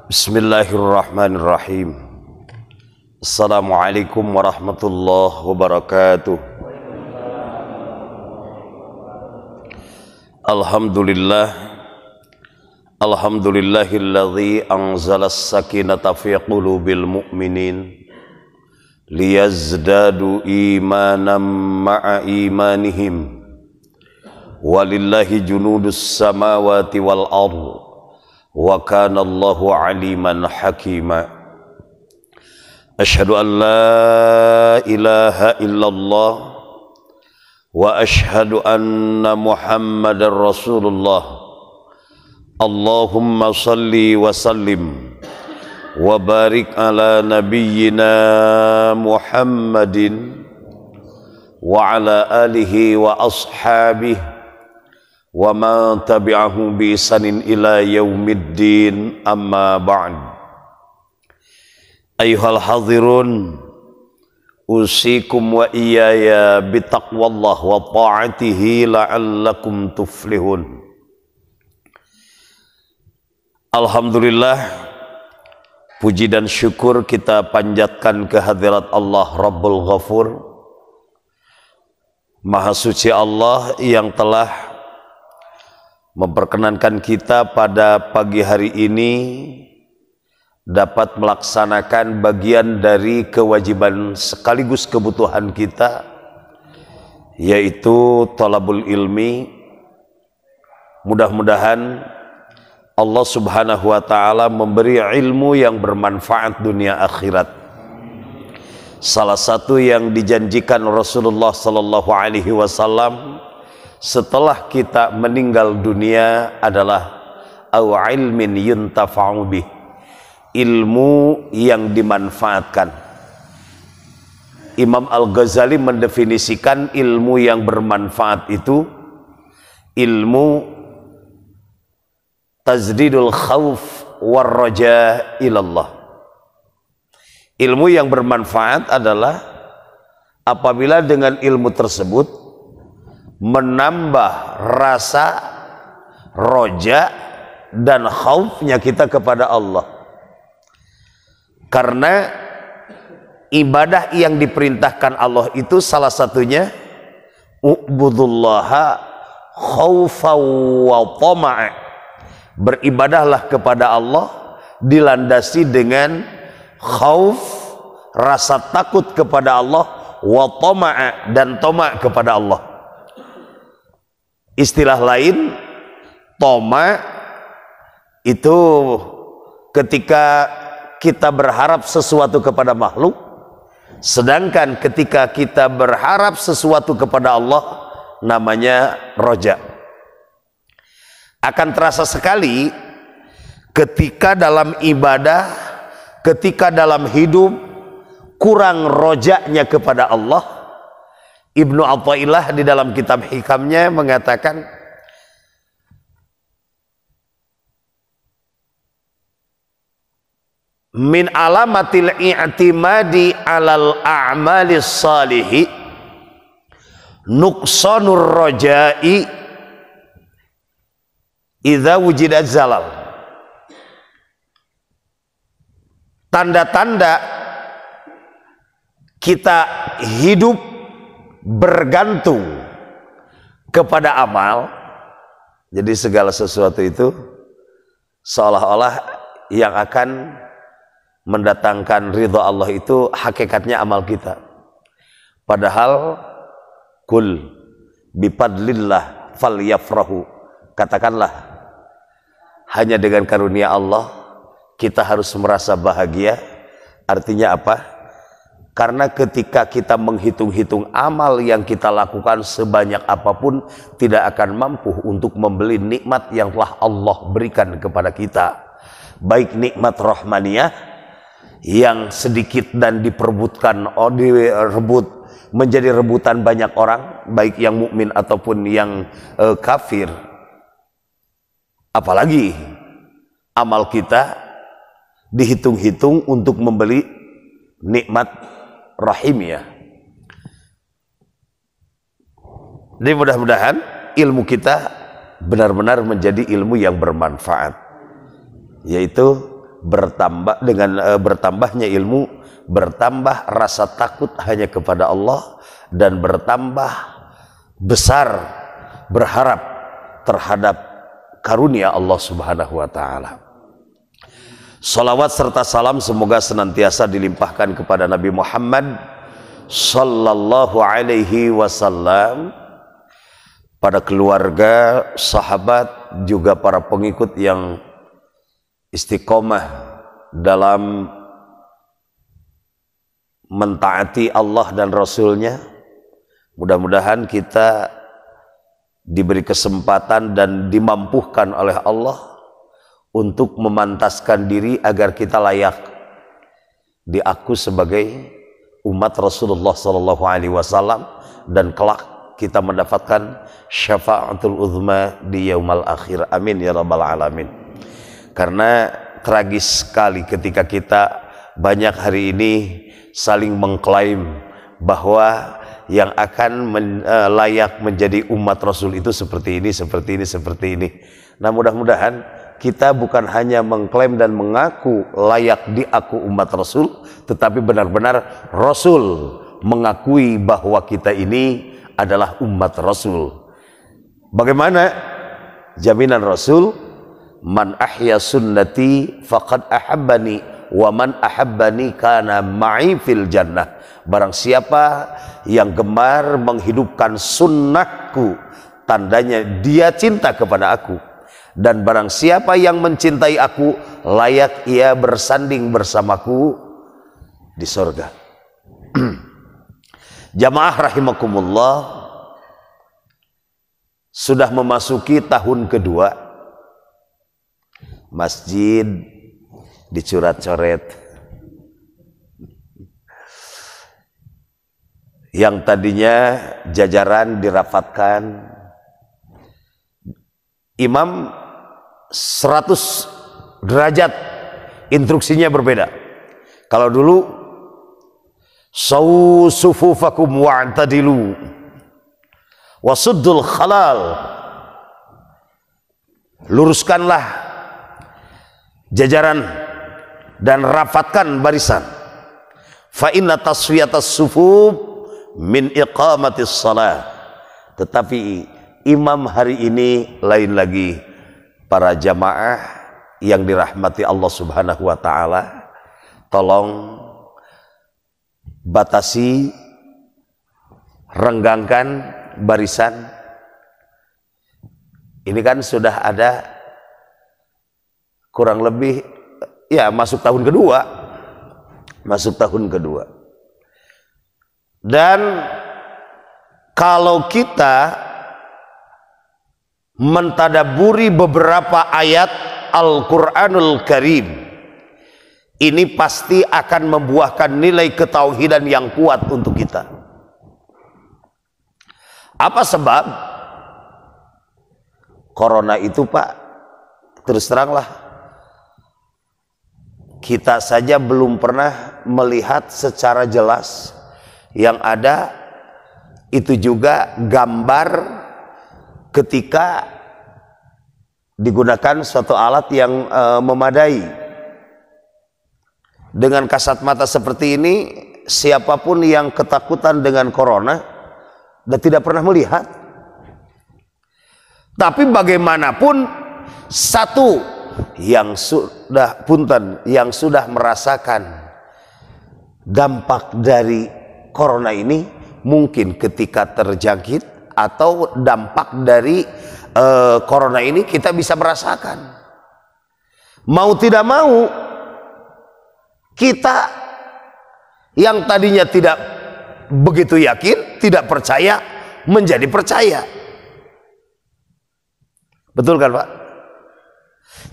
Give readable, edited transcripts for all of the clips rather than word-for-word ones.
Bismillahirrahmanirrahim. Assalamualaikum warahmatullahi wabarakatuh. Alhamdulillah. Alhamdulillahilladzi anzalas sakinata fi qulubil mu'minin liyazdadu imanan ma'a imanihim. Walillahi junudus samawati wal ardh. Wa kana Allahu aliman hakima. Asyhadu an la ilaha illallah wa asyhadu anna Muhammadar Rasulullah. Allahumma salli wa sallim wa barik ala nabiyyina Muhammadin wa ala alihi wa ashabihi wa man tabi'ahu bi ihsanin ila yaumiddin, amma ba'd. Ayyuhal hadirun, usikum wa iyaya bitaqwallah wa ta'atihi la'allakum tuflihun. Alhamdulillah, puji dan syukur kita panjatkan kehadirat Allah Rabbul Ghafur. Maha suci Allah yang telah memperkenankan kita pada pagi hari ini dapat melaksanakan bagian dari kewajiban sekaligus kebutuhan kita, yaitu thalabul ilmi. Mudah-mudahan Allah subhanahu wa ta'ala memberi ilmu yang bermanfaat dunia akhirat. Salah satu yang dijanjikan Rasulullah sallallahu alaihi wasallam setelah kita meninggal dunia adalah au ilmin yuntafa'u bih, ilmu yang dimanfaatkan. Imam Al-Ghazali mendefinisikan ilmu yang bermanfaat itu ilmu tazdidul khauf war raja ilallah. Ilmu yang bermanfaat adalah apabila dengan ilmu tersebut menambah rasa roja dan khaufnya kita kepada Allah. Karena ibadah yang diperintahkan Allah itu salah satunya u'budullaha khaufaw wa tama'a, beribadahlah kepada Allah dilandasi dengan khauf, rasa takut kepada Allah, wa tama'a, dan tama' kepada Allah. Istilah lain, toma itu ketika kita berharap sesuatu kepada makhluk, sedangkan ketika kita berharap sesuatu kepada Allah namanya roja. Akan terasa sekali ketika dalam ibadah, ketika dalam hidup kurang rojanya kepada Allah. Ibnu Athaillah di dalam kitab hikamnya mengatakan, min alamatil i'timadi alal a'malis salihi nuqsanur rajai idza wujida zalal. Tanda-tanda kita hidup bergantung kepada amal, jadi segala sesuatu itu seolah-olah yang akan mendatangkan ridha Allah itu hakikatnya amal kita. Padahal kul bifadlillah falyafrahu, katakanlah hanya dengan karunia Allah kita harus merasa bahagia. Artinya apa? Karena ketika kita menghitung-hitung amal yang kita lakukan sebanyak apapun tidak akan mampu untuk membeli nikmat yang telah Allah berikan kepada kita. Baik nikmat rahmaniyah yang sedikit dan diperebutkan, direbut menjadi rebutan banyak orang, baik yang mukmin ataupun yang kafir. Apalagi amal kita dihitung-hitung untuk membeli nikmat rahimiyah. Jadi mudah-mudahan ilmu kita benar-benar menjadi ilmu yang bermanfaat, yaitu bertambah dengan bertambahnya ilmu, bertambah rasa takut hanya kepada Allah, dan bertambah besar berharap terhadap karunia Allah Subhanahu wa taala. Salawat serta salam semoga senantiasa dilimpahkan kepada Nabi Muhammad sallallahu alaihi wasallam, pada keluarga, sahabat, juga para pengikut yang istiqomah dalam mentaati Allah dan Rasulnya. Mudah-mudahan kita diberi kesempatan dan dimampuhkan oleh Allah untuk memantaskan diri agar kita layak diaku sebagai umat Rasulullah sallallahu alaihi wasallam, dan kelak kita mendapatkan syafaatul uzma di yaumal akhir. Amin ya rabbal alamin. Karena tragis sekali ketika kita banyak hari ini saling mengklaim bahwa yang akan layak menjadi umat Rasul itu seperti ini, seperti ini, seperti ini. Nah, mudah-mudahan kita bukan hanya mengklaim dan mengaku layak diaku umat Rasul, tetapi benar-benar Rasul mengakui bahwa kita ini adalah umat Rasul. Bagaimana jaminan Rasul? Man ahya sunnati faqad ahabbani wa man ahabbani kana ma'i fil jannah. Barang siapa yang gemar menghidupkan sunnahku, tandanya dia cinta kepada aku. Dan barang siapa yang mencintai aku, layak ia bersanding bersamaku di surga. Jamaah rahimakumullah, sudah memasuki tahun kedua. Masjid dicoret-coret. Yang tadinya jajaran dirapatkan. Imam 100 derajat instruksinya berbeda. Kalau dulu sawu sufufakum wa'tadilu wasuddul khalal, luruskanlah jajaran dan rapatkan barisan. Fa inna taswiyatas sufuf min iqamatis salah. Tetapi imam hari ini lain lagi. Para jamaah yang dirahmati Allah Subhanahu wa taala, tolong batasi, renggangkan barisan. Ini kan sudah ada kurang lebih ya masuk tahun kedua. Masuk tahun kedua. Dan kalau kita mentadaburi beberapa ayat Al-Quranul Karim, ini pasti akan membuahkan nilai ketauhidan yang kuat untuk kita. Apa sebab? Corona itu, Pak, terus teranglah, kita saja belum pernah melihat secara jelas. Yang ada itu juga gambar ketika digunakan suatu alat yang memadai. Dengan kasat mata seperti ini, siapapun yang ketakutan dengan corona dan tidak pernah melihat. Tapi bagaimanapun, satu yang yang sudah merasakan dampak dari corona ini, mungkin ketika terjangkit atau dampak dari corona ini kita bisa merasakan. Mau tidak mau, kita yang tadinya tidak begitu yakin, tidak percaya, menjadi percaya. Betul kan, Pak?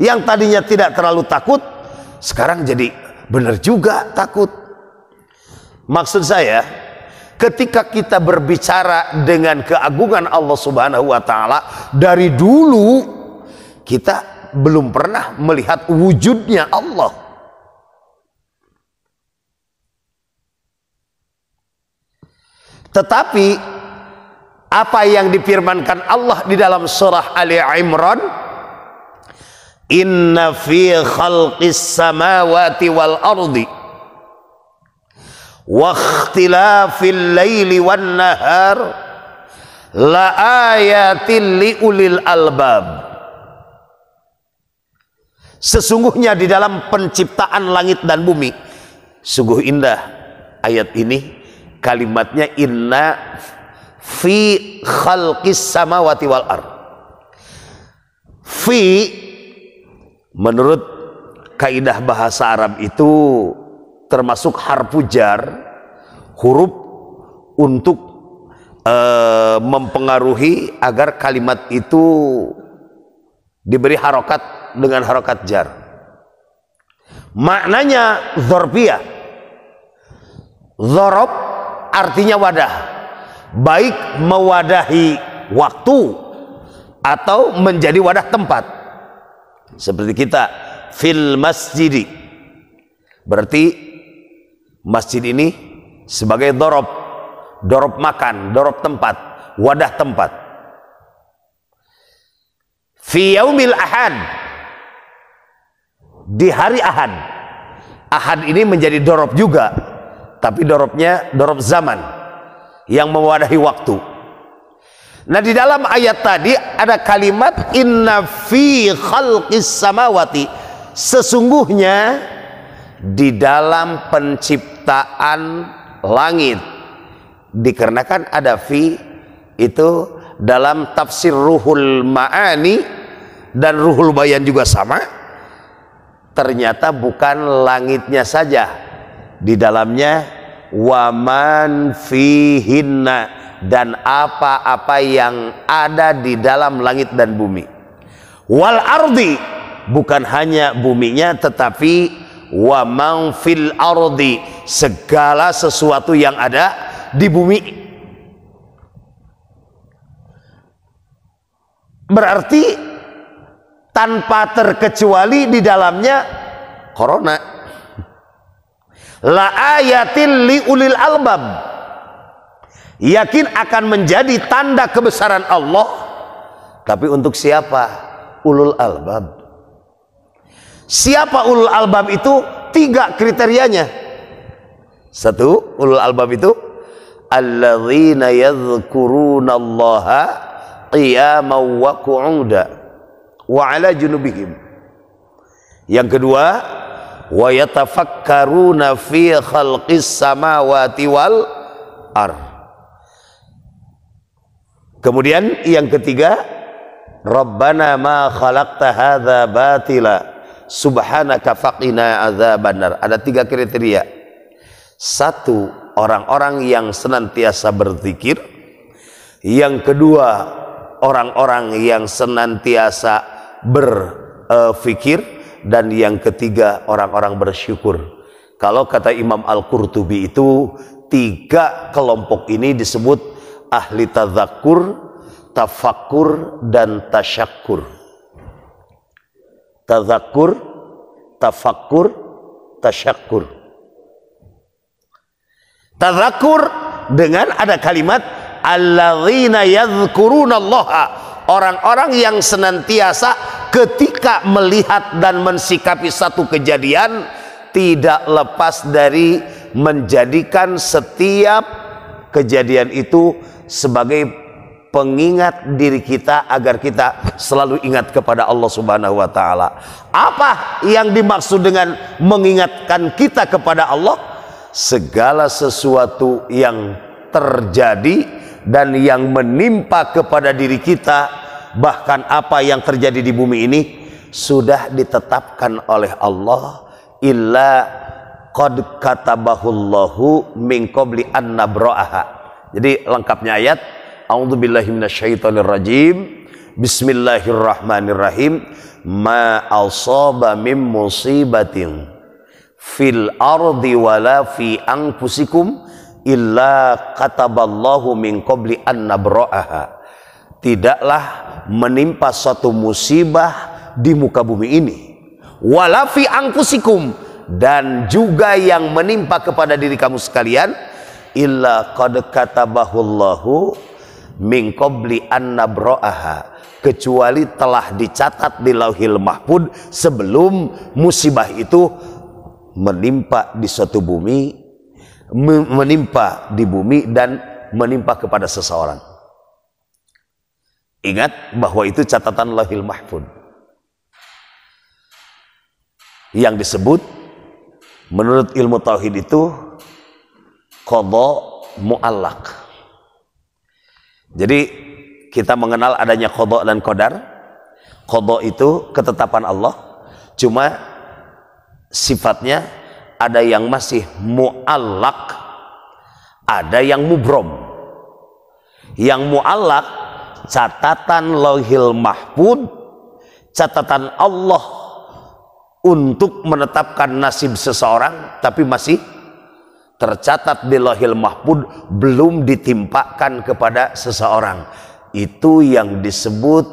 Yang tadinya tidak terlalu takut, sekarang jadi benar juga takut. Maksud saya, ketika kita berbicara dengan keagungan Allah Subhanahu wa taala, dari dulu kita belum pernah melihat wujudnya Allah. Tetapi apa yang difirmankan Allah di dalam surah Ali Imran, Inna fi khalqis samawati wal ardi wa ikhtilafil laili wan nahar la ayatin liulil albab. Sesungguhnya di dalam penciptaan langit dan bumi, sungguh indah ayat ini. Kalimatnya inna fi khalqis samawati wal ard. Fi menurut kaidah bahasa Arab itu termasuk harfu jar, huruf untuk mempengaruhi agar kalimat itu diberi harokat dengan harokat jar. Maknanya dzarfiyah. Dzarab artinya wadah, baik mewadahi waktu atau menjadi wadah tempat. Seperti kita fil masjidi, berarti masjid ini sebagai dzarab, dzarab makan, dzarab tempat, wadah tempat. Fi yaumil ahad, di hari ahad. Ahad ini menjadi dzarab juga, tapi dorobnya dorob zaman yang mewadahi waktu. Nah, di dalam ayat tadi ada kalimat inna fi khalqis samawati, sesungguhnya di dalam penciptaan langit. Dikarenakan ada fi itu dalam tafsir Ruhul Ma'ani dan Ruhul Bayan juga sama. Ternyata bukan langitnya saja, di dalamnya waman fihinna, dan apa-apa yang ada di dalam langit dan bumi. Wal ardi, bukan hanya buminya tetapi waman fil ardi, segala sesuatu yang ada di bumi. Berarti tanpa terkecuali di dalamnya corona. La ayatin liulil albab, yakin akan menjadi tanda kebesaran Allah. Tapi untuk siapa? Ulul albab. Siapa ulul albab itu? 3 kriterianya. 1, ulul albab itu alladzina yadhkurunallaha qiyaman wa qu'uda wa ala junubihim. Yang kedua, wa yatafakkaruna fi khalqis samawati wal ard. Kemudian yang ketiga, Rabbana ma khalaqta hadza batila subhanaka faqina adzabannar. Ada 3 kriteria. 1, orang-orang yang senantiasa berzikir. Yang kedua, orang-orang yang senantiasa berfikir. Dan yang ketiga, orang-orang bersyukur. Kalau kata Imam Al-Qurtubi itu 3 kelompok ini disebut ahli tadzakur, tafakkur, dan tasyakkur. Tadzakur, tafakkur, tasyakkur. Tadzakur dengan ada kalimat alladzina yadhkurunallaha, orang-orang yang senantiasa ketika melihat dan mensikapi satu kejadian tidak lepas dari menjadikan setiap kejadian itu sebagai pengingat diri kita agar kita selalu ingat kepada Allah Subhanahu wa taala. Apa yang dimaksud dengan mengingatkan kita kepada Allah? Segala sesuatu yang terjadi dan yang menimpa kepada diri kita, bahkan apa yang terjadi di bumi ini sudah ditetapkan oleh Allah, illa qad katabahullahu min qabli an nabra'aha. Jadi lengkapnya ayat, a'udzubillahi minasyaitonirrajim, bismillahirrahmanirrahim, ma asaba min musibatin fil ardi wala fi anfusikum illa kataballahu min qabli an nabra'aha. Tidaklah menimpa suatu musibah di muka bumi ini, wala fi anfusikum, dan juga yang menimpa kepada diri kamu sekalian, illa qad katabahullahu, min qabli an nabra'aha, kecuali telah dicatat di Lauhil Mahfud sebelum musibah itu menimpa di suatu bumi, menimpa di bumi dan menimpa kepada seseorang. Ingat bahwa itu catatan Lauhil Mahfud yang disebut menurut ilmu tauhid itu qadha mu'allaq. Jadi kita mengenal adanya qadha dan qadar. Qadha itu ketetapan Allah, cuma sifatnya ada yang masih mu'allaq, ada yang mubrom. Yang mu'allaq catatan Lauhil Mahfud, catatan Allah untuk menetapkan nasib seseorang, tapi masih tercatat di Lauhil Mahfud, belum ditimpakan kepada seseorang. Itu yang disebut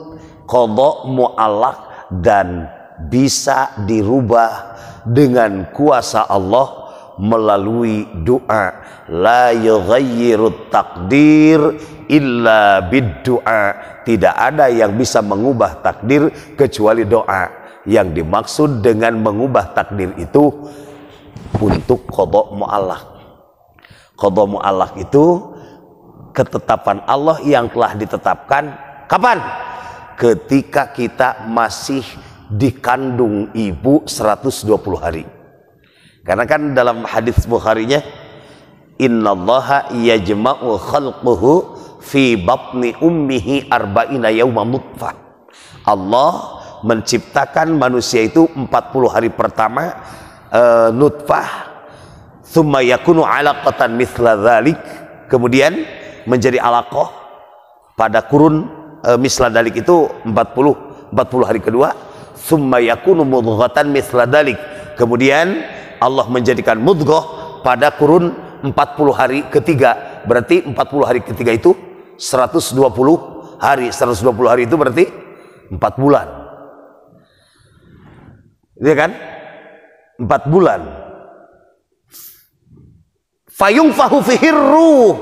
qadha mu'allaq dan bisa dirubah dengan kuasa Allah melalui doa. La yughayyirut takdir illa bid-du'a. Tidak ada yang bisa mengubah takdir kecuali doa. Yang dimaksud dengan mengubah takdir itu untuk qadha mu'allaq. Qadha mu'allaq itu ketetapan Allah yang telah ditetapkan kapan? Ketika kita masih dikandung ibu 120 hari. Karena kan dalam hadis Bukharinya, innallaha yajma'u khalquhu fi batni ummihi arba'ina yawma nutfah. Allah menciptakan manusia itu 40 hari pertama nutfah, thumma yakunu alaqatan mithla dzalik, kemudian menjadi alaqah pada kurun misla dzalik itu 40 hari kedua, thumma yakunu mudghatan mithla dzalik, kemudian Allah menjadikan mudghah pada kurun 40 hari ketiga. Berarti 40 hari ketiga itu 120 hari. 120 hari itu berarti 4 bulan. Iya kan? 4 bulan. Fayungfahu fihir ruh.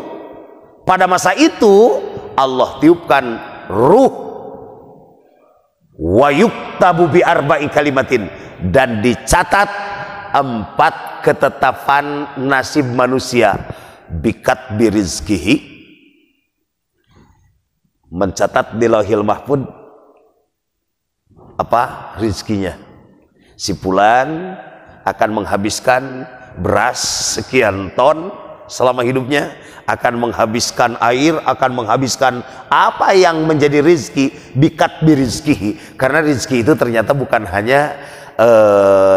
Pada masa itu Allah tiupkan ruh. Wa yuktabu bi arba'i kalimatin, dan dicatat 4 ketetapan nasib manusia. Bikat birizkihi, mencatat di Lauhil Mahfud apa rizkinya. Si fulan akan menghabiskan beras sekian ton selama hidupnya, akan menghabiskan air, akan menghabiskan apa yang menjadi rizki. Bikat birizkihi, karena rizki itu ternyata bukan hanya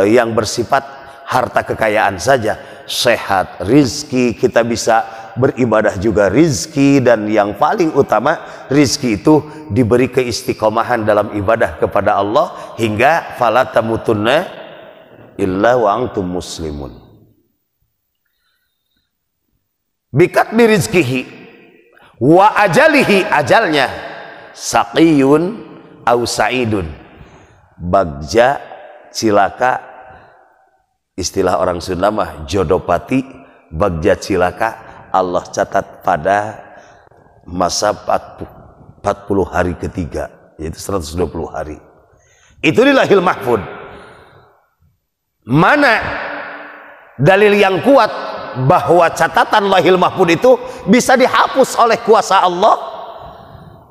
yang bersifat harta kekayaan saja. Sehat rizki, kita bisa beribadah juga rizki, dan yang paling utama rizki itu diberi keistiqomahan dalam ibadah kepada Allah hingga fala tamutunna illa wa antum muslimun. Bikat birizkihi wa ajalihi, ajalnya saqiyun au sa'idun, bagja, cilaka, istilah orang Sunda mah jodopati, bagja cilaka, Allah catat pada masa 40 hari ketiga, yaitu 120 hari. Itu di Lauhil Mahfud. Mana dalil yang kuat bahwa catatan Lauhil Mahfud itu bisa dihapus oleh kuasa Allah?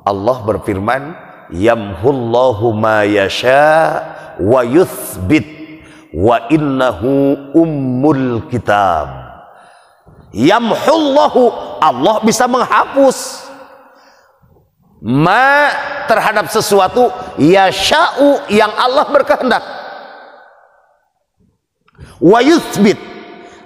Allah berfirman, yamhullahu ma yasha wa yuthbit wa innahu ummul kitab. Yamhullahu, Allah bisa menghapus ma terhadap sesuatu yasha'u, yang Allah berkehendak, wa yuthbit,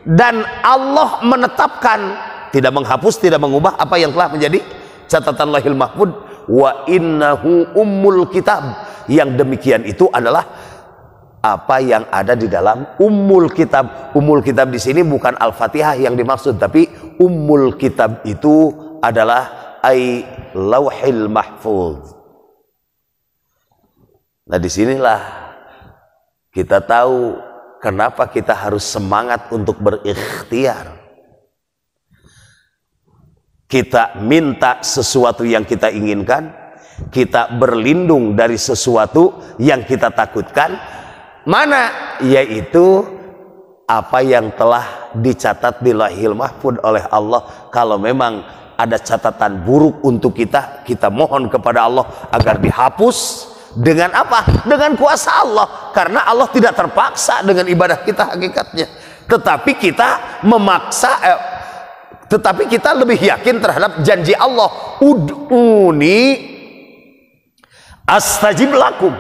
dan Allah menetapkan, tidak menghapus, tidak mengubah apa yang telah menjadi catatan Lauhil Mahfud. Wa innahu ummul kitab, yang demikian itu adalah apa yang ada di dalam Ummul Kitab. Ummul Kitab di sini bukan Al-Fatihah yang dimaksud, tapi Ummul Kitab itu adalah ai Lauhil Mahfuz. Nah, disinilah kita tahu kenapa kita harus semangat untuk berikhtiar. kita minta sesuatu yang kita inginkan, kita berlindung dari sesuatu yang kita takutkan. Mana? Yaitu apa yang telah dicatat di Lauhil Mahfuz oleh Allah. Kalau memang ada catatan buruk untuk kita, kita mohon kepada Allah agar dihapus. Dengan apa? Dengan kuasa Allah. Karena Allah tidak terpaksa dengan ibadah kita hakikatnya. Tetapi kita memaksa, tetapi kita lebih yakin terhadap janji Allah. Ud'uni astajib lakum.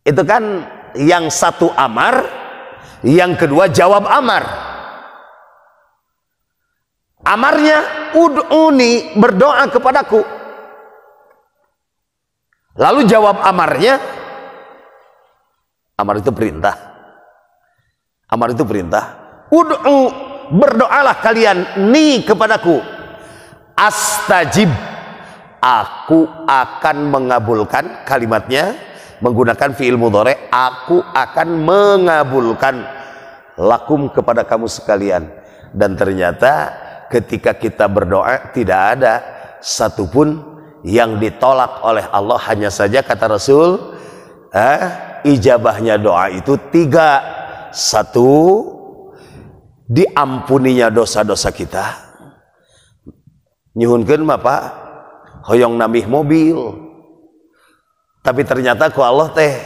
Itu kan yang satu amar, yang kedua jawab amar. Amarnya ud'uni, berdoa kepadaku. Lalu jawab amarnya, amar itu perintah. Amar itu perintah. Ud'u, berdoalah kalian ni kepadaku. Astajib, aku akan mengabulkan. Kalimatnya menggunakan fi'il mudhari', aku akan mengabulkan lakum, kepada kamu sekalian. Dan ternyata ketika kita berdoa tidak ada satupun yang ditolak oleh Allah. Hanya saja kata Rasul, ijabahnya doa itu 3. 1, diampuninya dosa-dosa kita. Nyuhunkeun mah Pak, hoyong nambih mobil. Tapi ternyata ku Allah teh,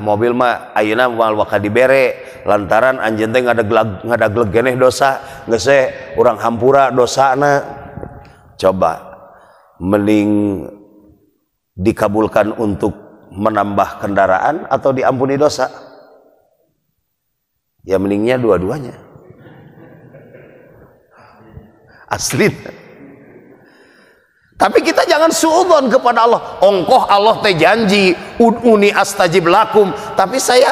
mobil mah ayeuna moal waka dibere lantaran anjeun teh ngadagleg geneh dosa, geus urang hampura dosana. Coba mending dikabulkan untuk menambah kendaraan atau diampuni dosa? Ya mendingnya dua-duanya. Asli. Tapi kita jangan suudzon kepada Allah. Ongkoh Allah teh janji ud'uni astajib lakum, tapi saya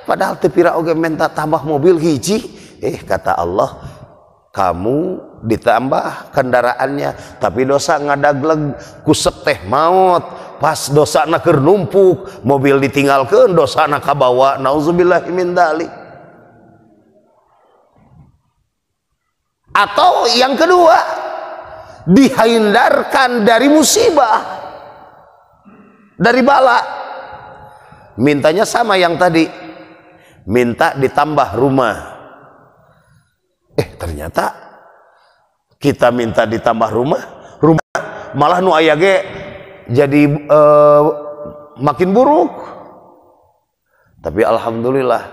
padahal teu pira oge minta tambah mobil hiji. Kata Allah, kamu ditambah kendaraannya, tapi dosa ngadagleg kusek teh maut. Pas dosa na keur numpuk, mobil ditinggalkeun, dosa na kabawa. Nauzubillahi min dzalik. Atau yang kedua, dihindarkan dari musibah, dari bala. Mintanya sama yang tadi, minta ditambah rumah. Ternyata kita minta ditambah rumah malah nu aya ge jadi makin buruk. Tapi alhamdulillah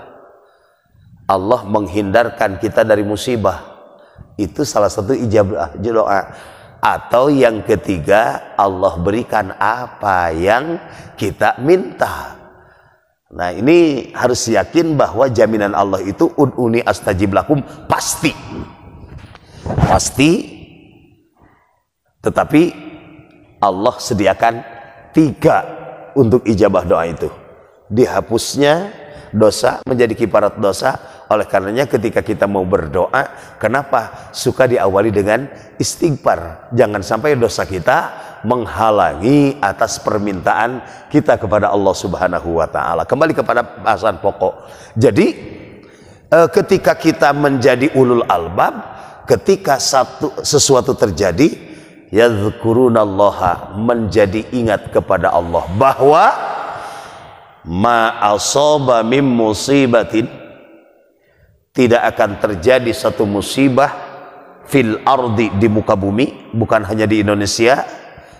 Allah menghindarkan kita dari musibah. Itu salah satu ijabah doa. Atau yang ketiga, Allah berikan apa yang kita minta. Nah, ini harus yakin bahwa jaminan Allah itu ud'uni astajib lakum, pasti. Tetapi Allah sediakan 3 untuk ijabah doa itu. Dihapusnya dosa menjadi kifarat dosa. Oleh karenanya ketika kita mau berdoa, kenapa suka diawali dengan istighfar? Jangan sampai dosa kita menghalangi atas permintaan kita kepada Allah Subhanahu wa ta'ala. Kembali kepada bahasan pokok. Jadi ketika kita menjadi ulul albab, ketika sesuatu terjadi, yadhkurunallaha, menjadi ingat kepada Allah bahwa ma asaba mim musibatin, tidak akan terjadi satu musibah fil ardi, di muka bumi, bukan hanya di Indonesia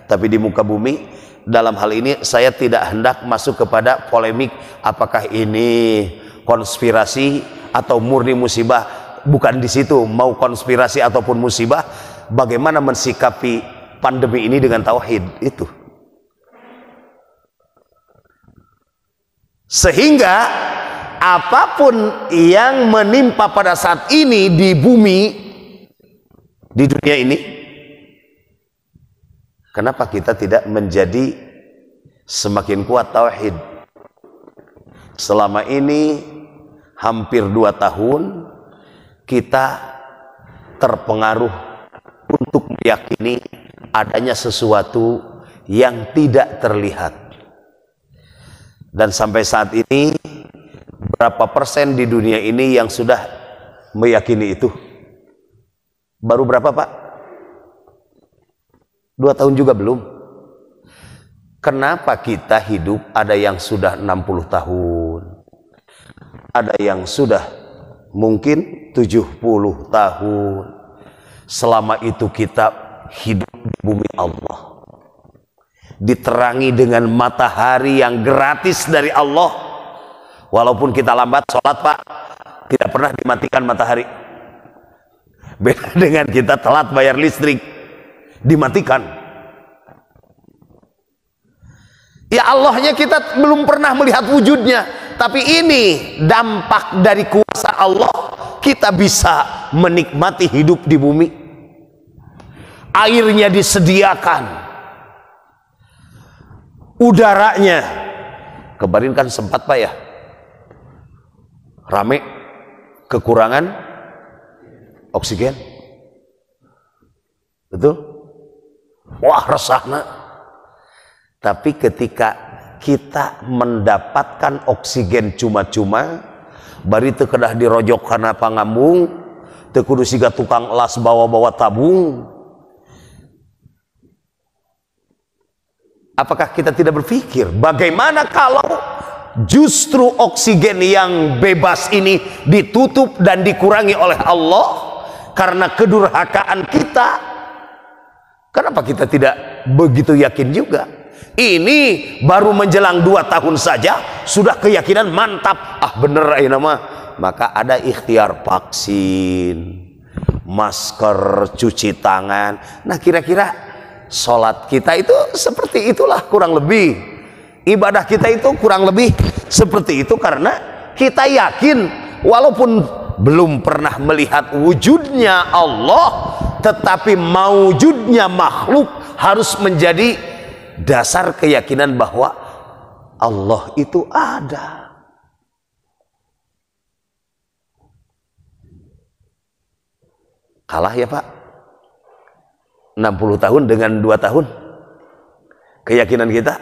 tapi di muka bumi. Dalam hal ini saya tidak hendak masuk kepada polemik apakah ini konspirasi atau murni musibah. Bukan di situ, mau konspirasi ataupun musibah, bagaimana mensikapi pandemi ini dengan tauhid itu. Sehingga apapun yang menimpa pada saat ini di bumi, di dunia ini, kenapa kita tidak menjadi semakin kuat tauhid? Selama ini hampir 2 tahun kita terpengaruh untuk meyakini adanya sesuatu yang tidak terlihat. Dan sampai saat ini berapa persen di dunia ini yang sudah meyakini itu? Baru berapa Pak? 2 tahun juga belum. Kenapa kita hidup ada yang sudah 60 tahun, ada yang sudah mungkin 70 tahun. Selama itu kita hidup di bumi Allah, diterangi dengan matahari yang gratis dari Allah. Walaupun kita lambat sholat, Pak, tidak pernah dimatikan matahari. Beda dengan kita telat bayar listrik, dimatikan. Ya Allahnya kita belum pernah melihat wujudnya, tapi ini dampak dari kuasa Allah. Kita bisa menikmati hidup di bumi. Airnya disediakan, udaranya. Kemarin kan sempat, Pak, ya, rame kekurangan oksigen. Betul? Wah, resahna. Tapi ketika kita mendapatkan oksigen cuma-cuma, bari teu kedah dirojok kana pangambung, teu kudu siga tukang las bawa-bawa tabung. Apakah kita tidak berpikir bagaimana kalau justru oksigen yang bebas ini ditutup dan dikurangi oleh Allah karena kedurhakaan kita? Kenapa kita tidak begitu yakin juga? Ini baru menjelang 2 tahun saja sudah keyakinan mantap. Ah, bener ayeuna mah. Maka ada ikhtiar vaksin, masker, cuci tangan. Nah, kira-kira sholat kita itu seperti itulah kurang lebih. Ibadah kita itu kurang lebih seperti itu, karena kita yakin walaupun belum pernah melihat wujudnya Allah, tetapi mawujudnya makhluk harus menjadi dasar keyakinan bahwa Allah itu ada. Kalah ya, Pak, 60 tahun dengan 2 tahun keyakinan kita.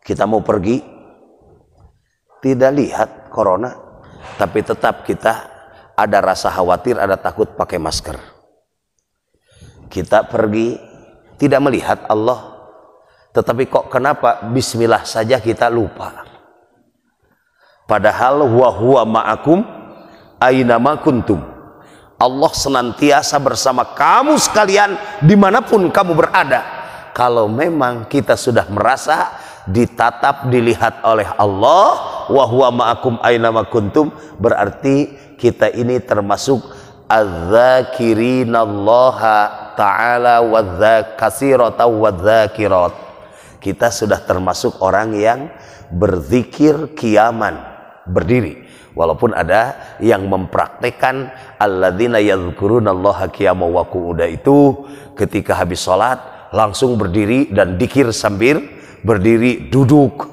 Kita mau pergi, tidak lihat corona, tapi tetap kita ada rasa khawatir, ada takut pakai masker. Kita pergi tidak melihat Allah, tetapi kok kenapa bismillah saja kita lupa. Padahal huwa ma'akum aynama kuntum. Allah senantiasa bersama kamu sekalian dimanapun kamu berada. Kalau memang kita sudah merasa ditatap, dilihat oleh Allah, wa huwa ma'akum aynama kuntum, berarti kita ini termasuk az-zakirinallaha ta'ala katsiratan wadzakirat. Kita sudah termasuk orang yang berzikir kiaman, berdiri. Walaupun ada yang mempraktekkan alladzina yadhkurunallaha qiyaman wa qu'uda, itu ketika habis sholat langsung berdiri dan dzikir sambil berdiri, duduk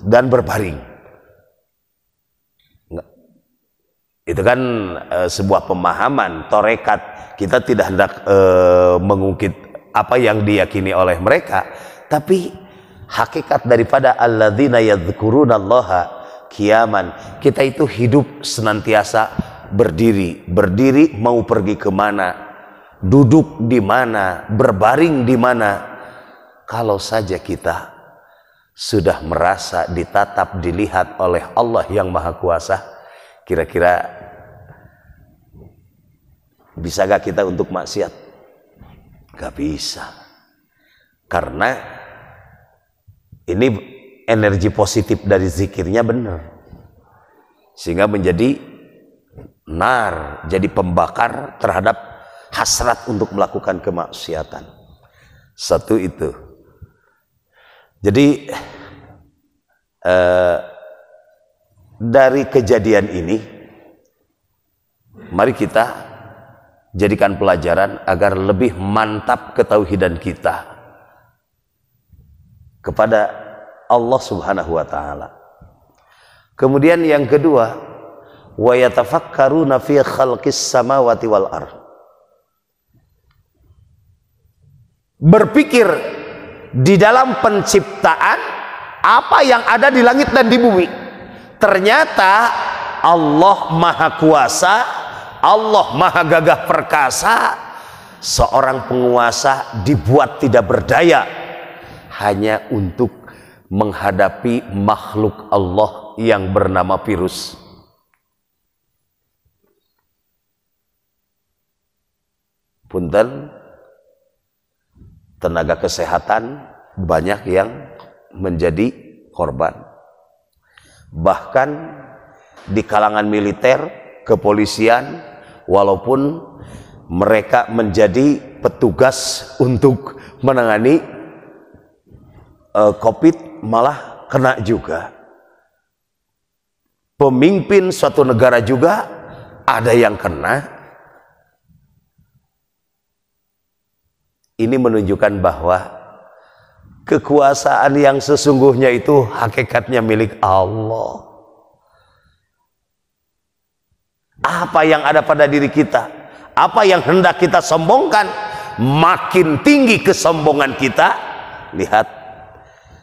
dan berbaring. Itu kan sebuah pemahaman torekat. Kita tidak hendak mengungkit apa yang diyakini oleh mereka, tapi hakikat daripada alladzina yadhkurunallaha qiyaman, kita itu hidup senantiasa berdiri. Berdiri mau pergi kemana, duduk di mana, berbaring di mana. Kalau saja kita sudah merasa ditatap, dilihat oleh Allah yang Maha Kuasa, kira-kira bisa gak kita untuk maksiat? Gak bisa. Karena ini energi positif dari zikirnya benar, sehingga menjadi nar, jadi pembakar terhadap hasrat untuk melakukan kemaksiatan. Satu itu. Jadi dari kejadian ini, mari kita jadikan pelajaran agar lebih mantap ketauhidan kita kepada Allah Subhanahu wa ta'ala. Kemudian yang kedua, wa yatafakkaruna fi khalqis samawati wal ardh. Berpikir di dalam penciptaan apa yang ada di langit dan di bumi. Ternyata Allah Maha Kuasa, Allah Maha Gagah Perkasa, seorang penguasa dibuat tidak berdaya hanya untuk menghadapi makhluk Allah yang bernama virus. Punten, tenaga kesehatan banyak yang menjadi korban. Bahkan di kalangan militer, kepolisian, walaupun mereka menjadi petugas untuk menangani COVID, malah kena juga. Pemimpin suatu negara juga ada yang kena. Ini menunjukkan bahwa kekuasaan yang sesungguhnya itu hakikatnya milik Allah. Apa yang ada pada diri kita, apa yang hendak kita sombongkan, makin tinggi kesombongan kita. Lihat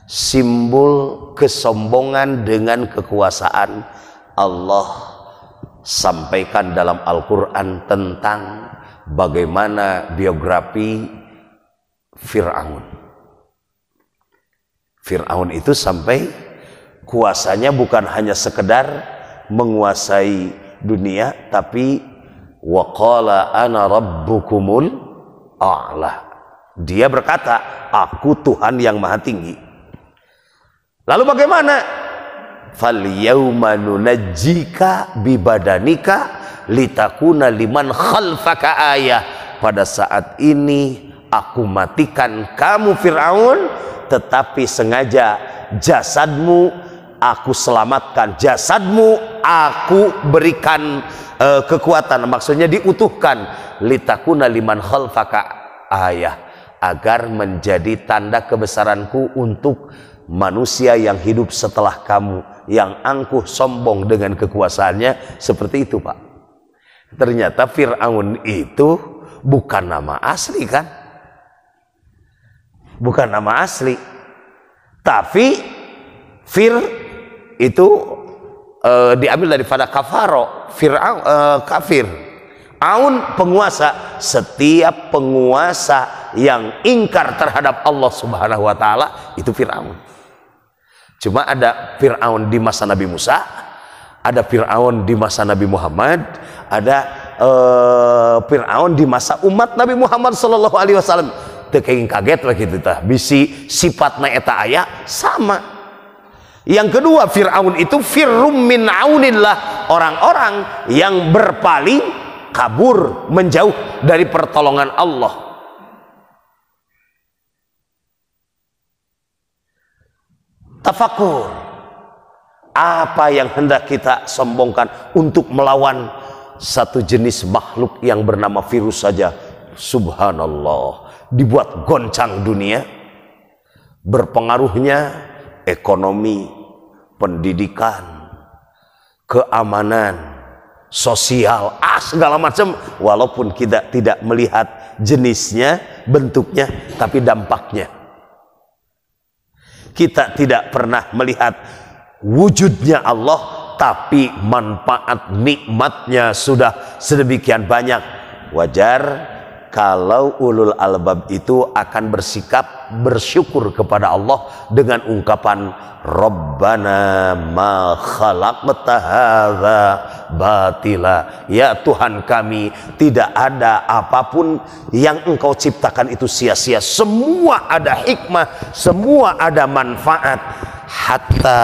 simbol kesombongan dengan kekuasaan. Allah sampaikan dalam Al-Quran tentang bagaimana biografi Fir'aun. Fir'aun itu sampai kuasanya bukan hanya sekedar menguasai dunia, tapi waqala ana rabbukumul a'la. Dia berkata, aku Tuhan yang maha tinggi. Lalu bagaimana? Fal yauma nunajjika bibadanika litakuna liman khalfaka ayah. Pada saat ini aku matikan kamu Fir'aun, tetapi sengaja jasadmu aku selamatkan, jasadmu aku berikan kekuatan, maksudnya diutuhkan, litakuna liman khalfaka ayah, agar menjadi tanda kebesaranku untuk manusia yang hidup setelah kamu, yang angkuh sombong dengan kekuasaannya. Seperti itu, Pak. Ternyata Fir'aun itu bukan nama asli, kan? Bukan nama asli, tapi Fir itu diambil daripada kafaro, Fir'aun, kafir. Aun penguasa. Setiap penguasa yang ingkar terhadap Allah Subhanahu wa Ta'ala itu Fir'aun. Cuma ada Fir'aun di masa Nabi Musa, ada Fir'aun di masa Nabi Muhammad, ada Fir'aun di masa umat Nabi Muhammad sallallahu alaihi wasallam. Teu kaget lah gitu tah. Bisi sifatna eta aya sama. Yang kedua, Fir'aun itu firrum min aunillah, orang-orang yang berpaling, kabur, menjauh dari pertolongan Allah. Tafakur, apa yang hendak kita sombongkan untuk melawan satu jenis makhluk yang bernama virus saja? Subhanallah, dibuat goncang dunia, berpengaruhnya ekonomi, pendidikan, keamanan, sosial, segala macam. Walaupun kita tidak melihat jenisnya, bentuknya, tapi dampaknya. Kita tidak pernah melihat wujudnya Allah, tapi manfaat nikmatnya sudah sedemikian banyak. Wajar kalau ulul albab itu akan bersikap bersyukur kepada Allah dengan ungkapan Rabbana ma khalaqta hadza batila. Ya Tuhan kami, tidak ada apapun yang Engkau ciptakan itu sia-sia. Semua ada hikmah, semua ada manfaat. Hatta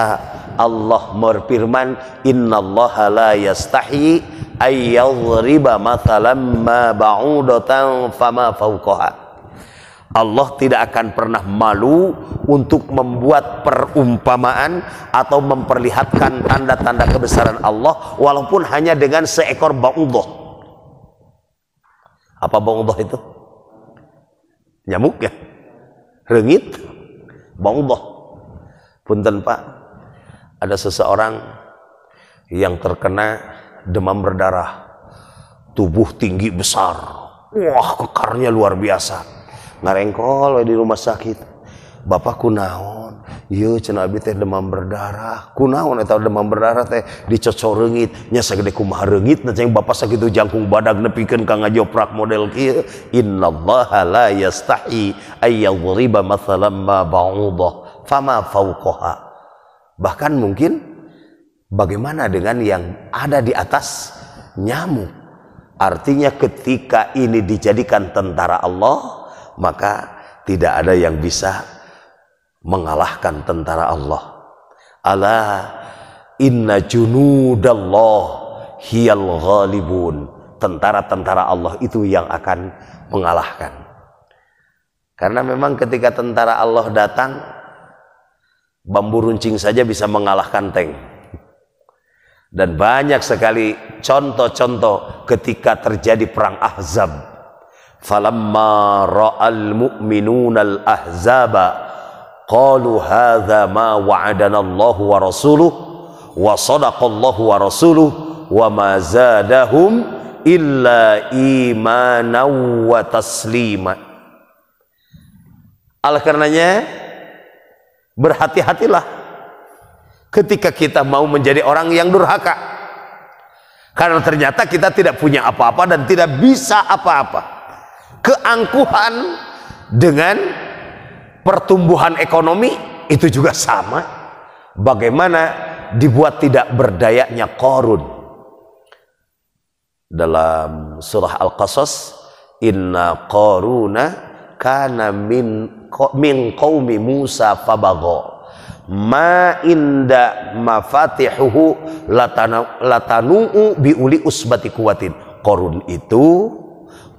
Allah berfirman, innallaha la yastahi ayyadhriba mathalan ma ba'udatan fama fawqaha. Allah tidak akan pernah malu untuk membuat perumpamaan atau memperlihatkan tanda-tanda kebesaran Allah walaupun hanya dengan seekor ba'udah. Apa ba'udah itu? Nyamuk ya? Rengit? Ba'udah. Punten Pak, ada seseorang yang terkena demam berdarah, tubuh tinggi besar, wah kekarnya luar biasa, ngarengkol di rumah sakit. Bapak kunaon? Ieu cenah abi teh demam berdarah. Kunaon eta demam berdarah teh dicocok reungit nya sagede kumaha reungitna ceng bapak sakitu jangkung badag nepikeun ka ngajoprak model kieu. Innallaha la yastahi ay yadhriba mathalan ma ba'udah fama fawqaha. Bahkan mungkin bagaimana dengan yang ada di atas nyamuk? Artinya ketika ini dijadikan tentara Allah, maka tidak ada yang bisa mengalahkan tentara Allah. Ala inna junudallah hiyal ghalibun. Tentara-tentara Allah itu yang akan mengalahkan. Karena memang ketika tentara Allah datang, bambu runcing saja bisa mengalahkan tank. Dan banyak sekali contoh-contoh ketika terjadi perang Ahzab. Falamma ra'al mu'minuna al-ahzaba qalu hadza ma wa'adana Allahu wa rasuluhu wa sadaqallahu wa rasuluhu wa ma zadahum illa imanan wa taslima. Oleh karenanya berhati-hatilah ketika kita mau menjadi orang yang durhaka, karena ternyata kita tidak punya apa-apa dan tidak bisa apa-apa. Keangkuhan dengan pertumbuhan ekonomi itu juga sama. Bagaimana dibuat tidak berdayanya Qarun. Dalam surah Al-Qasas, inna Qaruna kana min qaumi Musa fabagha ma inda mafatihuhu latanu biuli usbati kuwatin. Qarun itu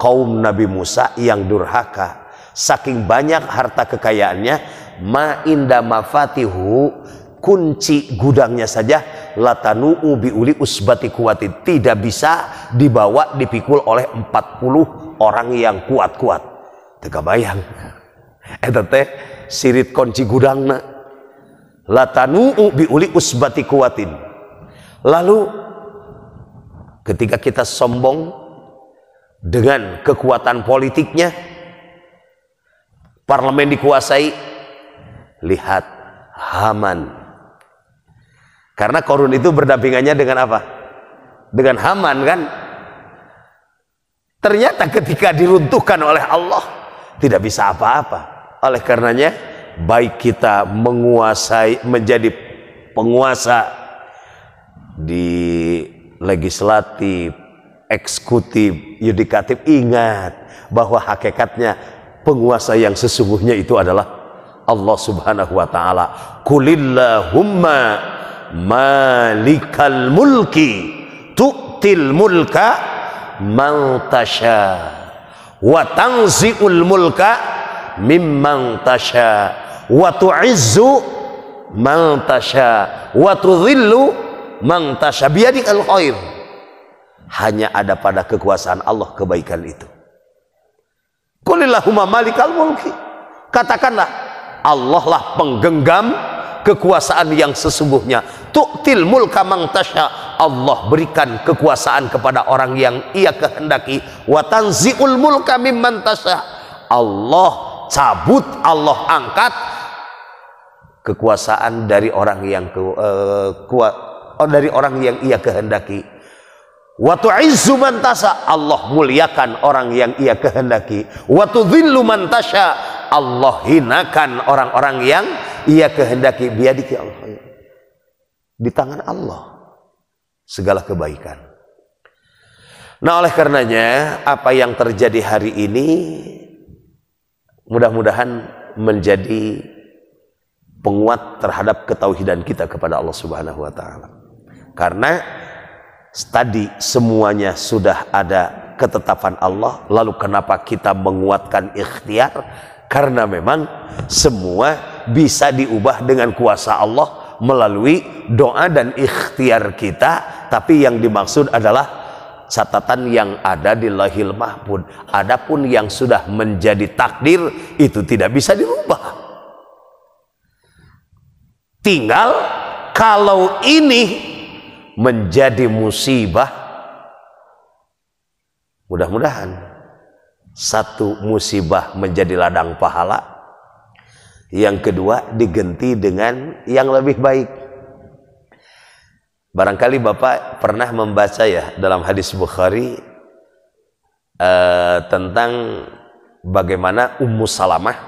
kaum Nabi Musa yang durhaka, saking banyak harta kekayaannya, ma inda mafatihu, kunci gudangnya saja, latanu biuli usbati kuwatin, tidak bisa dibawa dipikul oleh 40 orang yang kuat-kuat. Teu bayang eta teh sirit kunci gudangna, latanu biuli usbati kuwatin. Lalu ketika kita sombong dengan kekuatan politiknya, parlemen dikuasai, lihat Haman. Karena Qarun itu berdampingannya dengan apa? Dengan Haman kan? Ternyata ketika diruntuhkan oleh Allah tidak bisa apa-apa. Oleh karenanya baik kita menguasai, menjadi penguasa di legislatif, eksekutif, yudikatif, ingat bahwa hakikatnya penguasa yang sesungguhnya itu adalah Allah Subhanahu wa taala. Qulillahumma malikal mulki tu'til mulka man tasha wa tanzi'ul mulka mimman tasha wa tu'izzu man tasha wa tudhillu man tasha biyadikal khair. Hanya ada pada kekuasaan Allah kebaikan itu. Qulillahumma malikal mulki, katakanlah Allah lah penggenggam kekuasaan yang sesungguhnya. Tu'til mulka man tasha, Allah berikan kekuasaan kepada orang yang Ia kehendaki. Wa tanzi'ul mulka mimman tasha, Allah cabut, Allah angkat kekuasaan dari orang yang dari orang yang Ia kehendaki. Wa tu'izzu man tasha, Allah muliakan orang yang Ia kehendaki. Wa tudhillu man tasha, Allah hinakan orang-orang yang Ia kehendaki. Biyadiki Allah, di tangan Allah segala kebaikan. Nah, oleh karenanya apa yang terjadi hari ini mudah-mudahan menjadi penguat terhadap ketauhidan kita kepada Allah Subhanahu wa taala. Karena tadi semuanya sudah ada ketetapan Allah, lalu kenapa kita menguatkan ikhtiar? Karena memang semua bisa diubah dengan kuasa Allah melalui doa dan ikhtiar kita, tapi yang dimaksud adalah catatan yang ada di Lauhil Mahfuz. Adapun yang sudah menjadi takdir itu tidak bisa dirubah. Tinggal kalau ini menjadi musibah, mudah-mudahan satu musibah menjadi ladang pahala, Yang kedua, diganti dengan yang lebih baik. Barangkali Bapak pernah membaca ya dalam hadis Bukhari tentang bagaimana Ummu Salamah,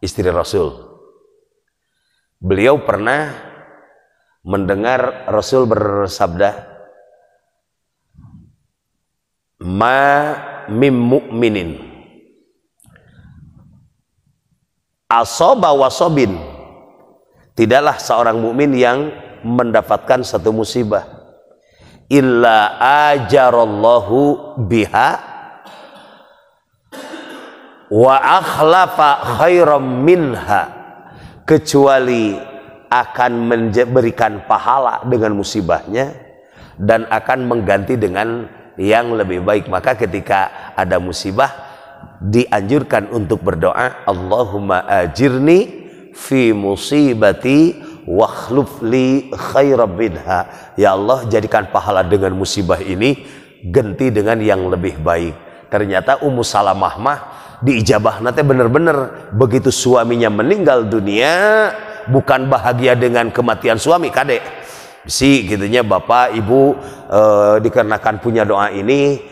istri Rasul. Beliau pernah mendengar Rasul bersabda, "Ma mim mu'minin asaba wasobin." Tidaklah seorang mukmin yang mendapatkan satu musibah illa ajarallahu biha wa akhlafa khairam minha, kecuali akan memberikan pahala dengan musibahnya dan akan mengganti dengan yang lebih baik. Maka ketika ada musibah dianjurkan untuk berdoa, Allahumma ajirni fi musibati wakhluf li khairan minha. Ya Allah, jadikan pahala dengan musibah ini, ganti dengan yang lebih baik. Ternyata Ummu Salamah mah diijabah nanti bener-bener begitu suaminya meninggal dunia, bukan bahagia dengan kematian suami kadek si gitunya bapak ibu, dikarenakan punya doa ini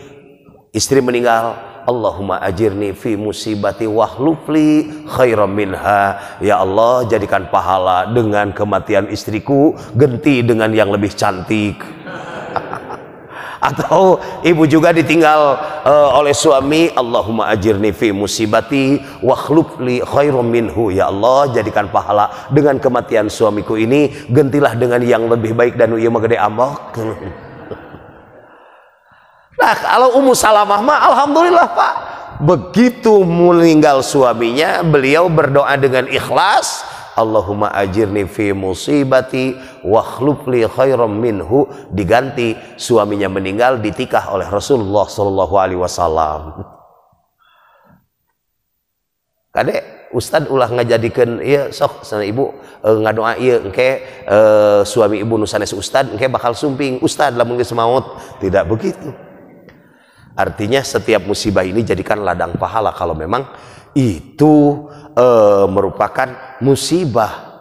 istri meninggal, Allahumma ajirni fi musibati wahlufli khairam minha. Ya Allah, jadikan pahala dengan kematian istriku, ganti dengan yang lebih cantik. Atau ibu juga ditinggal oleh suami, Allahumma ajirni fi musibati wakhlufli khairam minhu. Ya Allah, jadikan pahala dengan kematian suamiku ini, gantilah dengan yang lebih baik dan ieu mah gede ambok. Nah, kalau Ummu Salamah mah alhamdulillah Pak, begitu meninggal suaminya, beliau berdoa dengan ikhlas, Allahumma ajirni fi musibati wakhlufli khairam minhu, diganti suaminya meninggal ditikah oleh Rasulullah sallallahu alaihi wasallam. Kade Ustad ulah ngajadikeun ieu sok sana ibu ngadoa ieu engke suami ibu nu sanes ustad engke bakal sumping ustad lamun geus maot. Tidak begitu. Artinya setiap musibah ini jadikan ladang pahala kalau memang itu merupakan musibah.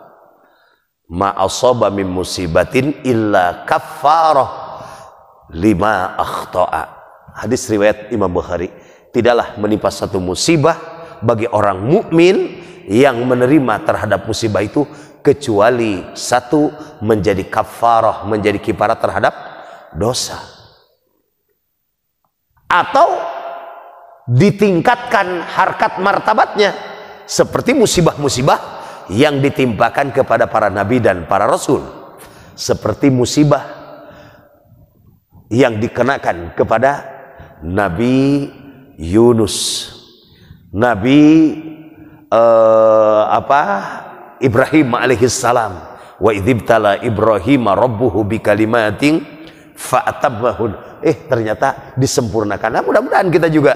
Ma asaba min musibatin illa kaffarah lima akhta'a. Hadis riwayat Imam Bukhari. Tidaklah menimpa satu musibah bagi orang mukmin yang menerima terhadap musibah itu kecuali satu, menjadi kafarah, menjadi kifarat terhadap dosa, atau ditingkatkan harkat martabatnya seperti musibah-musibah yang ditimpakan kepada para nabi dan para rasul, seperti musibah yang dikenakan kepada Nabi Yunus, Nabi Ibrahim alaihissalam, wa idzibtala Ibrahim rabbuhu bikalimatin fa'atammahun. Ternyata disempurnakan. Nah, mudah-mudahan kita juga,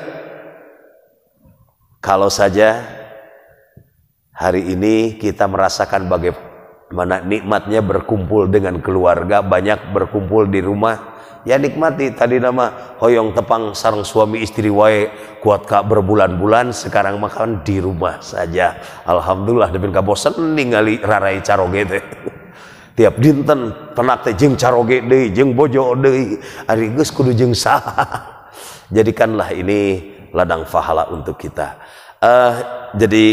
kalau saja hari ini kita merasakan bagaimana nikmatnya berkumpul dengan keluarga, banyak berkumpul di rumah, ya nikmati. Tadi nama hoyong tepang sareng suami istri wae kuat kak berbulan-bulan, sekarang makan di rumah saja. Alhamdulillah, depin kabosan ningali rarai caroge teh. Tiap dinten tenak teh jeung caroge deui, jeung bojo deui, ari geus kudu jeung saha. Jadikanlah ini ladang pahala untuk kita. Jadi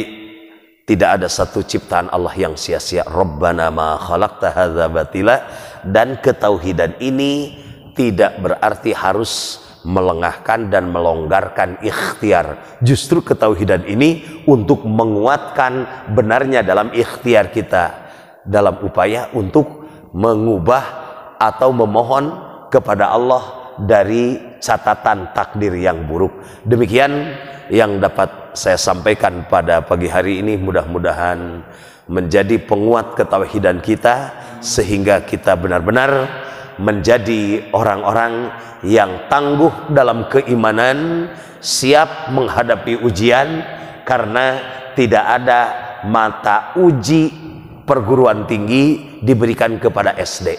tidak ada satu ciptaan Allah yang sia-sia. Rabbana ma khalaqta hadza batila. Dan ketauhidan ini tidak berarti harus melengahkan dan melonggarkan ikhtiar. Justru ketauhidan ini untuk menguatkan benarnya dalam ikhtiar kita, dalam upaya untuk mengubah atau memohon kepada Allah dari catatan takdir yang buruk. Demikian yang dapat saya sampaikan pada pagi hari ini, mudah-mudahan menjadi penguat ketauhidan kita sehingga kita benar-benar menjadi orang-orang yang tangguh dalam keimanan, siap menghadapi ujian, karena tidak ada mata uji perguruan tinggi diberikan kepada SD.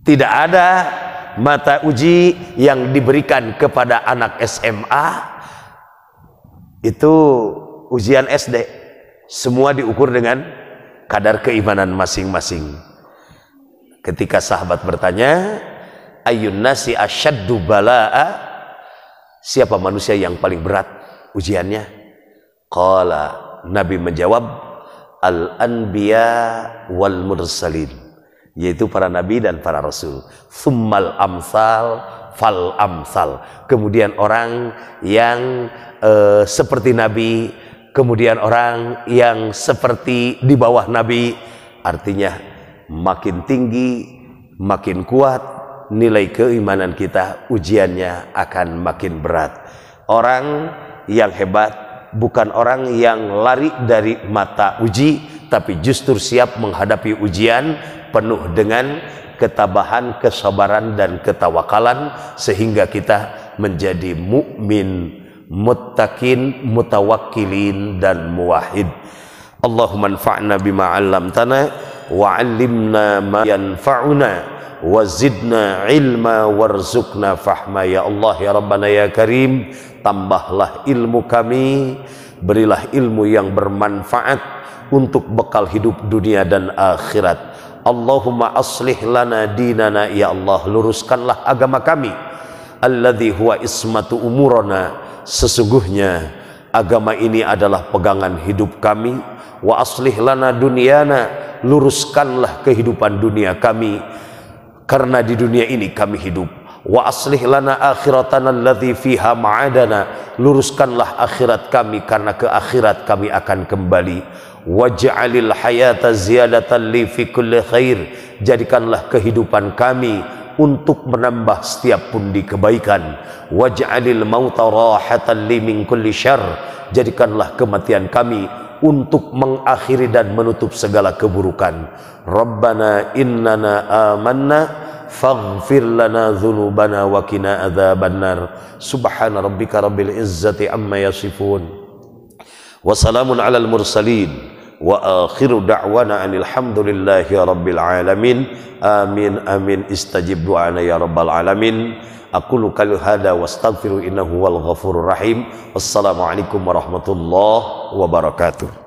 Tidak ada mata uji yang diberikan kepada anak SMA, itu ujian SD. Semua diukur dengan kadar keimanan masing-masing. Ketika sahabat bertanya, ayyun nasi asyaddu bala'a, siapa manusia yang paling berat ujiannya? Qala, Nabi menjawab, al-anbiya wal mursalin, yaitu para nabi dan para rasul. Tsummal amsal fal amsal, kemudian orang yang seperti nabi, kemudian orang yang seperti di bawah nabi. Artinya makin tinggi, makin kuat nilai keimanan kita, ujiannya akan makin berat. Orang yang hebat bukan orang yang lari dari mata uji, tapi justru siap menghadapi ujian penuh dengan ketabahan, kesabaran, dan ketawakalan, sehingga kita menjadi mukmin, muttaqin, mutawakkilin, dan muwahhid. Allahumma anfa'na bima 'allamtana wa 'allimna ma yanfa'una wa zidna ilma warzuqna fahma. Ya Allah, ya Rabbana, ya Karim, tambahlah ilmu kami, berilah ilmu yang bermanfaat untuk bekal hidup dunia dan akhirat. Allahumma aslih lana dinana, ya Allah, luruskanlah agama kami. Alladzi huwa ismatu umurana, sesungguhnya agama ini adalah pegangan hidup kami. Wa aslih lana dunyana, luruskanlah kehidupan dunia kami, karena di dunia ini kami hidup. Wa aslih lana akhiratana alladzi fiha ma'adana, luruskanlah akhirat kami, karena ke akhirat kami akan kembali. Waj'alil hayata ziyadatan li fi kulli khair, jadikanlah kehidupan kami untuk menambah setiap pundi kebaikan. Waj'alil mauta rahatan li min kulli syarr, jadikanlah kematian kami untuk mengakhiri dan menutup segala keburukan. Rabbana innana amanna faghfir lana dhunubana wa qina adzabannar. Subhana rabbika rabbil izzati amma yasifun, wa salamun alal mursalin, wa akhiru da'wana anil hamdulillahi rabbil alamin. Amin amin, istajib du'ana ya rabbal alamin. Aqulu qali hada wastaghfiru innahu wal ghafurur rahim. Wassalamualaikum warahmatullahi wabarakatuh.